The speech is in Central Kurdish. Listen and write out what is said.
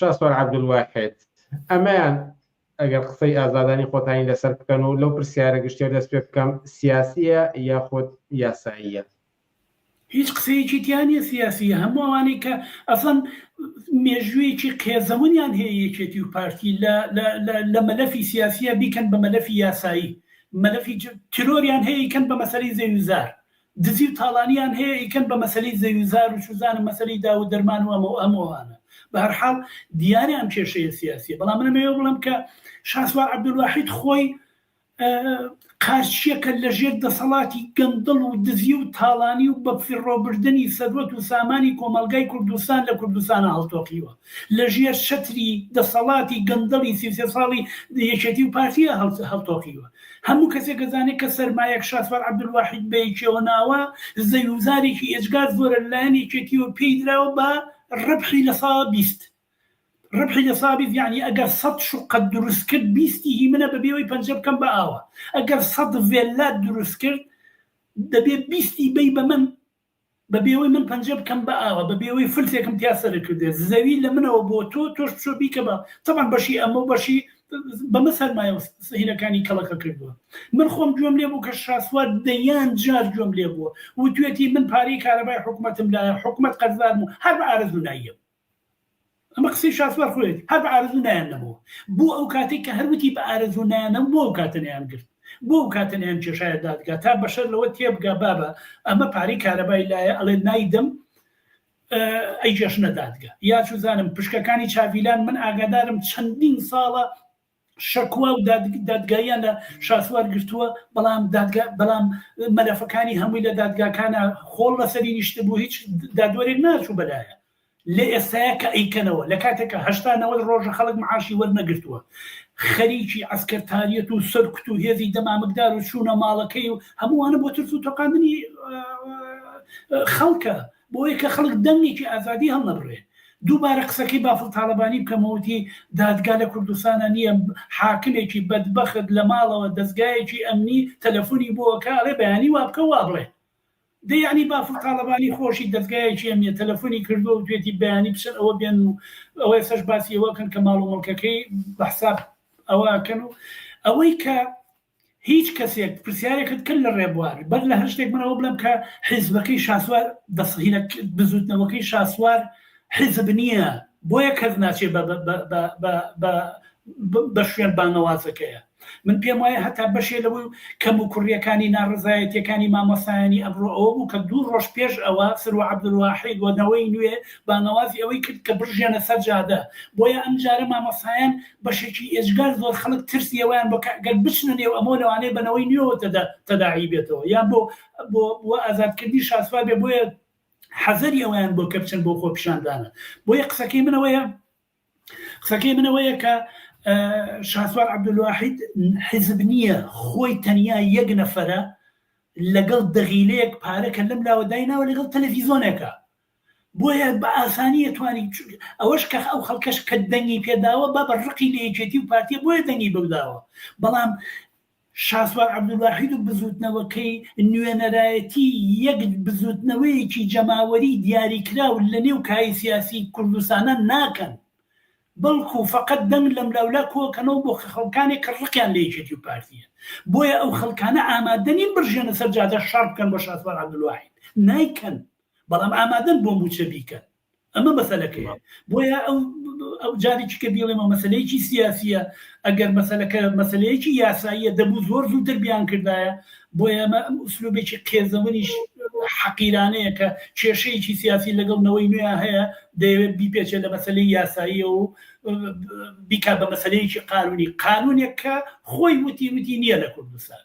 شاسوار عەبدولواحید ئەمەیان ئەگەر قسەی ئازادانی خۆتانی لەسەر بکەن و لەو پرسیارە گشتیە دەست پێ بکەم سیاسیە یاخود یاساییە؟ هیچ قسەیەکی تیانە سیاسیە. هەموو ئەوانەی کە ئەسڵەن مێژوویەکی قێزەونیان هەیە یەکێتی و پارتی لە مەلەفی سیاسیە بیکەن بە مەلەفی یاسایی، مەلەفی ترۆریان هەیە یکەن بە مەسەلەی زەویزار، دزی و تاڵانیان هەیە یکەن بە مەسەلەی زەویزار و شوزانە مەسەلەی دا و دەرمان و ئەمەوانە. بە هەر حاڵ دیارە ئەم کێشەیە سیاسیە. بەڵام من ئەمەوێ بڵێم کە شاسوار عەبدولواحید خۆی قارچیەکە لەژێر دەسەڵاتی گەندڵ و دزی و تاڵانی و بە فڕۆبردننی سەروەت و سامانی کۆمەلگای کوردستان لە کوردستانە هەڵتۆقیوە، لەژێر شەتری دەسەڵاتی گەندڵی 33 ساڵی یەکێتی و پارتیە هەڵتۆقیوە. هەموو کەسێک گەزانێت کە سەرمایەک شاسوار عەبدولواحید بەیەکێوە ناوە زەویزارێکی ئێجگار زۆرە لەلایەن یەکێتیوە پێی دراوە بە ڕەبحی لە ساڵ 20 ڕبحی لە سابیت، یعنی ئەگەر 100 شوقەت دروست کرد 20 هی منە بەبێەوەی پەنجە بکەم بە ئاوە، ئەگەر 100 ڤێلات دروست کرد دەبێ 20 بەی بە من بەبێەوەی من پەنجە بکەم بە ئاوە، بەبێەوەی فلسێکم تیاسەر کردێ زەوی لە منەوە بۆ تۆش بچۆ بیکە بە تەبان بەشی ئەمە بەشی بەمە سەرمایە هینەکانی کەڵەکە کردووە. من خۆم گوێم لێ بوو کە شاسوار دەیان جار گوێم لێ بووە و توێتی من پارەی کارەبای حکوومەتم لایە حکوومەت قەرزدارم و هەر بە ئارەزوو نایە. ئەمە قسەی شاسوار خۆیت هەر بە ئارەزوو نایەنەبوو. بۆ ئەو کاتێک کە هەروتی بە ئارەزوو نایەنە بۆ ئەو کاتەنیان گرت، بۆ ئەو کاتەنیان کێشایە دادگا تا بەشەر لەوە تێبگا بابە ئەمە پارەی کارەبای لایە ئەڵێ نایدەم ئەی جێشنە دادگا. یا چوزانم پشکەکانی چاویلان من ئاگادارم چەندین ساڵە شەکوا و دادگاییان لە شاسوار گرتووە، بەڵام مەلەفەکانی هەمووی لە دادگاکانە خۆڵ لەسەری نیشتە بوو، هیچ دادوەرێک ناچوو بەلایە. لە ئێستاە کە ئەیکەنەوە لە کاتێکە 80 ڕۆژە خەڵک معاشی وەرنەگرتووە، خەریکی ئەسکەرتاریەت و سەرکوت و هێزی دەمامکدار و چوونە ماڵەکەی و هەمووانە بۆ ترس و تۆقاندنی خەڵکە، بۆیە کە خەڵک دەنگێکی ئازادی هەڵنەبڕێ. دووبارە قسەکەی بافڵ تاڵەبانی بکەمەوەتی دادگا لە کوردستانە نییە، حاکمێکی بەدبەخت لە ماڵەوە دەستگایەکی ئەمنی تەلەفۆنی بۆەکە ئەڵێ بەیانی وا بکە وا بڵێ دەیانی بافڵ تاڵەبانی خۆشی دەستگایەکی ئەمنیە تەلەفۆنی کردو و توێتی بەیانی بچن ئەوە بێن و ئەوەی سەش باسی ئەوەکەن کە ماڵ و مڵکەکەی بەحساب ئەوەکەن و ئەوەی کە هیچ کەسێک پرسیارێکت کرد لە ڕێبوار بەر لە هەر شتێک منەوە بڵم کە حیزبەکەی شاسوار دەسهینە بزوتنەوەکەی شاسوار حیزب نییە، بۆیە کەس ناچێت بە شوێن بانەوازەکەیە. من پێم وایە هەتا بەشێ لەوەی کەم و کوڕیەکانی ناڕزایەتیەکانی مامۆسایانی ئەبڕۆ ئەوە بوو کە 2 ڕۆژ پێش ئەوە سەرۆ عەبدولواحید وەنەوەی نوێ بانەوازی ئەوەی کرد کە بڕژێنە سەر جادە، بۆیە ئەم جارە مامۆسایان بەشێکی ئێجگار زۆر خەڵک ترسیەوەیان بۆگەر بچنە نێو ئەمە لەوانەیە بەنەوەی نوێەوە تەداعی بێتەوە یان بۆ ئازادکردنی شاسوار بێ، بۆیە حەزەری ئەویان بۆ کە بچن بۆ خۆ پیشاندانە. بۆیە قسەکەی منەوەیە کە شاسوار عەبدولواحید حیزب نییە، خۆی تەنیا یەک نەفەرە لەگەڵ دەغیلەیەک پارەکە لەم لاوە دایناوە لەگەڵ تەلەڤیزۆنێکە، بۆیە بە ئاسانی توانی ئەوەش کە ئەو خەڵکەش کە دەنگی پێداوە با بە ڕقی لە یەکێتی و پارتیە بۆیە دەنگی بەوداوە. بەڵام شاسوار عەبدولواحید و بزوتنەوەکەی نوێنەرایەتی یەک بزوتنەوەیەکی جەماوەری دیاریکراو لە نێو کای سیاسی کوردستانە ناکەن، بەڵکو فقط دەنگ لەم لاولا کۆکەنەوە بۆ خەڵکانێک کە ڕقیان لە یەکێتی و پارتیە، بۆیە ئەو خەڵکانە ئامادەنین بڕژێنە سەر جادە شەڕ بکەن بە شاسوار عەبدولواحید، نایکەن، بەڵام ئامادەن بۆ موچە بیکەن. ئەمە مەسەلەکەیە. بۆیە ئەو جارێکی کە بیڵێمە مەسەلەیەکی سیاسیە، ئەگەر مەسەلەیەکی یاساییە دەبوو زۆر زووتر بیان کردایە، بۆیە ئەمە ئوسلوبێکی قێزەوەنیش حەقیرانەیە کە کێشەیەکی سیاسی لەگەڵنەوەی نوێ هەیە دەیەوێت بیپێچێ لە مەسەلەی یاساییە و بیکا بە مەسەلەیەکی قانونی، قانونێک کە خۆی وتی نییە لە کوردستان.